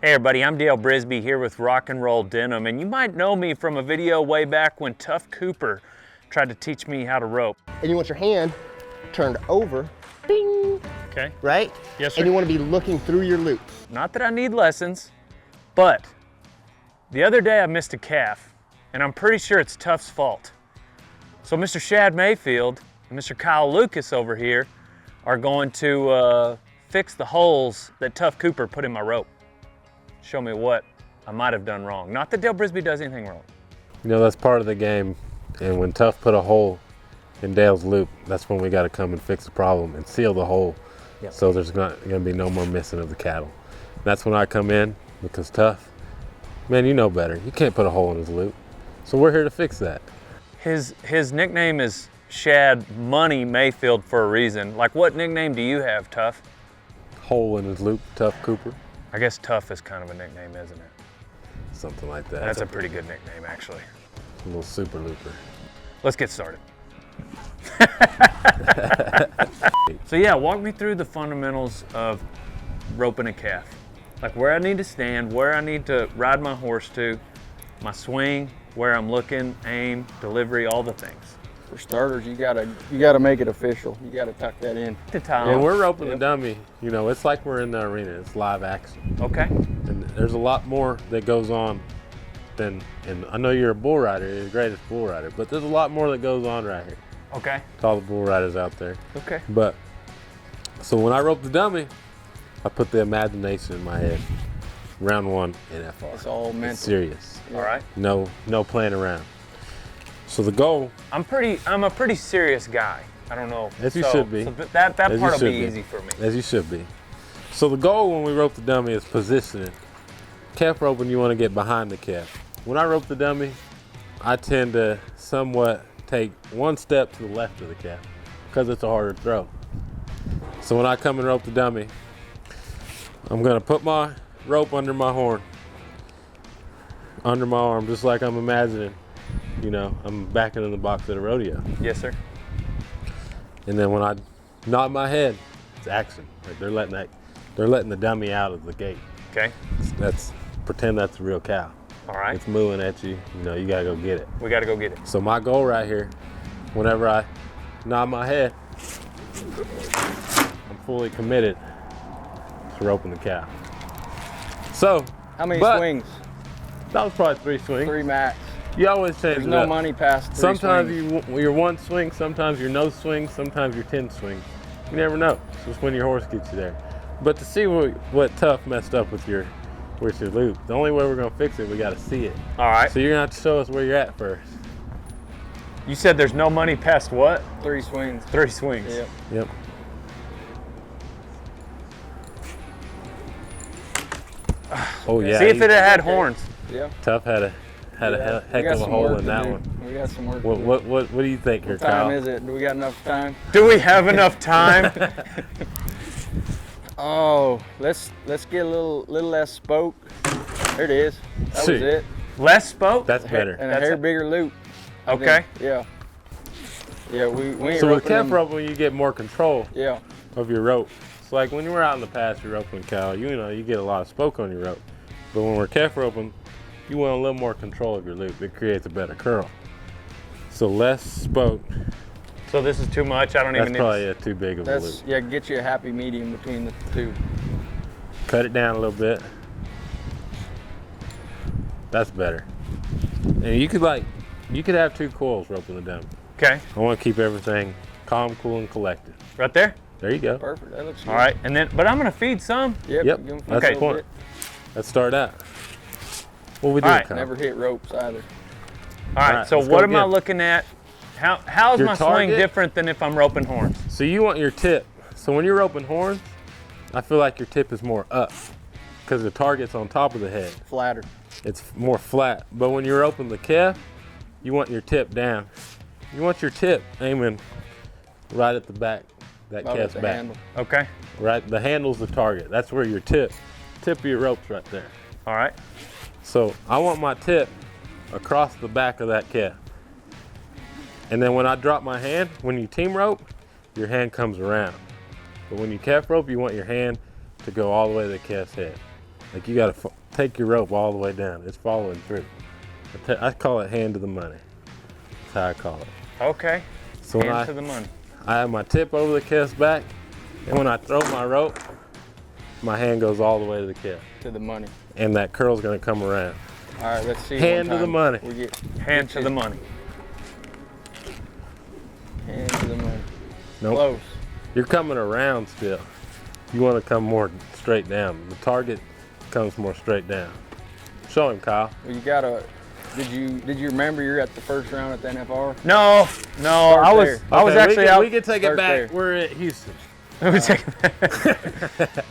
Hey everybody, I'm BRISBY here with Rock and Roll Denim, and you might know me from a video way back when Tough Cooper tried to teach me how to rope. And you want your hand turned over, bing, Okay. right? Yes, sir. And you want to be looking through your loop. Not that I need lessons, but the other day I missed a calf, and I'm pretty sure it's Tough's fault. So Mr. Shad Mayfield and Mr. Kyle Lucas over here are going to fix the holes that Tough Cooper put in my rope. Show me what I might have done wrong. Not that BRISBY does anything wrong. You know, that's part of the game. And when Tough put a hole in Dale's loop, that's when we got to come and fix the problem and seal the hole. Yep. So there's not going to be no more missing of the cattle. That's when I come in, because Tough, man, you know better. You can't put a hole in his loop. So we're here to fix that. His nickname is Shad Money Mayfield for a reason. Like, what nickname do you have, Tough? Hole in his loop, Tough Cooper. I guess Tough is kind of a nickname, isn't it? Something like that. That's a pretty good nickname, actually. A little super looper. Let's get started. So yeah, walk me through the fundamentals of roping a calf. Like where I need to stand, where I need to ride my horse to, my swing, where I'm looking, aim, delivery, all the things. For starters, you gotta make it official. You gotta tuck that in. To tie And on. we're roping the dummy. You know, it's like we're in the arena. It's live action. Okay. And there's a lot more that goes on than, and I know you're a bull rider, you're the greatest bull rider, but there's a lot more that goes on right here. Okay. To all the bull riders out there. Okay. But, so when I rope the dummy, I put the imagination in my head. Round one, NFR. It's all mental. It's serious. All right. No playing around. So the goal. I'm a pretty serious guy. I don't know. As you should be. So that part As you will should be be. easy for me. As you should be. So the goal when we rope the dummy is positioning. Calf roping, you want to get behind the calf. When I rope the dummy, I tend to somewhat take one step to the left of the calf because it's a harder throw. So when I come and rope the dummy, I'm going to put my rope under my horn, under my arm, just like I'm imagining. You know, I'm backing in the box at a rodeo. Yes, sir. And then when I nod my head, it's action. Like they're letting the dummy out of the gate. Okay. Pretend that's a real cow. All right. It's mooing at you. You know, you gotta go get it. We got to go get it. So my goal right here, whenever I nod my head, I'm fully committed to roping the cow. So, How many but swings? that was probably 3 swings. 3 max. You always change There's it no up. money past 3 Sometimes swings. you're 1 swing, sometimes you're no swing, sometimes you're 10 swings. You never know. It's just when your horse gets you there. But to see what Tough messed up with your loop, the only way we're gonna fix it, we gotta see it. All right. So you're gonna have to show us where you're at first. You said there's no money past what? 3 swings. 3 swings. Yep. Yep. Oh yeah. See if it had horns. Yeah. Tough had a Yeah. heck We got of a some hole work in to that do. one. We got some work. What do you think here, What time Kyle? is it? Do we got enough time? Do we have enough time? Oh, let's get a little less spoke. There it is. That See. was it. Less spoke? That's better. And a That's hair it. bigger loop. I think. Okay. Yeah. Yeah, we ain't So with roping calf them. roping, you get more control Yeah. of your rope. It's like when you were out in the pasture roping cow, you know, you get a lot of spoke on your rope. But when we're calf roping, you want a little more control of your loop. It creates a better curl. So less spoke. So this is too much. I don't That's even need probably too big of a loop. That's get you a happy medium between the two. Cut it down a little bit. That's better. And you could have 2 coils roping the dummy. Okay. I want to keep everything calm, cool, and collected. Right there? There you go. Perfect. That looks good. All right. And then, but I'm going to feed some. Yep. Yep, give 'em that's a the little point. bit. Let's start out. What we All doing, right, Kyle? Never hit ropes either. All right. right, So let's what go am I again. looking at? How's Your my swing target? different than if I'm roping horns? So you want your tip. So when you're roping horns, I feel like your tip is more up because the target's on top of the head. Flatter. It's more flat. But when you're roping the calf, you want your tip down. You want your tip aiming right at the back, that About at calf's the back. handle. Okay. Right, the handle's the target. That's where your tip of your rope's right there. All right. So I want my tip across the back of that calf. And then when I drop my hand, when you team rope, your hand comes around. But when you calf rope, you want your hand to go all the way to the calf's head. Like you gotta take your rope all the way down. It's following through. I call it hand to the money. That's how I call it. Okay. So when Hand to the money. I have my tip over the calf's back, and when I throw my rope, my hand goes all the way to the calf. To the money. And that curl's gonna come around. All right, let's see. Hand one to the time. money. We get Hand to the money. hand to the money. Nope. Close. You're coming around still. You want to come more straight down. The target comes more straight down. Show him, Kyle. Well, you gotta. Did you remember you're at the first round at the NFR? No, I was there. I was Okay, actually out. we can take it Start back. there. We're at Houston. Let me take it back.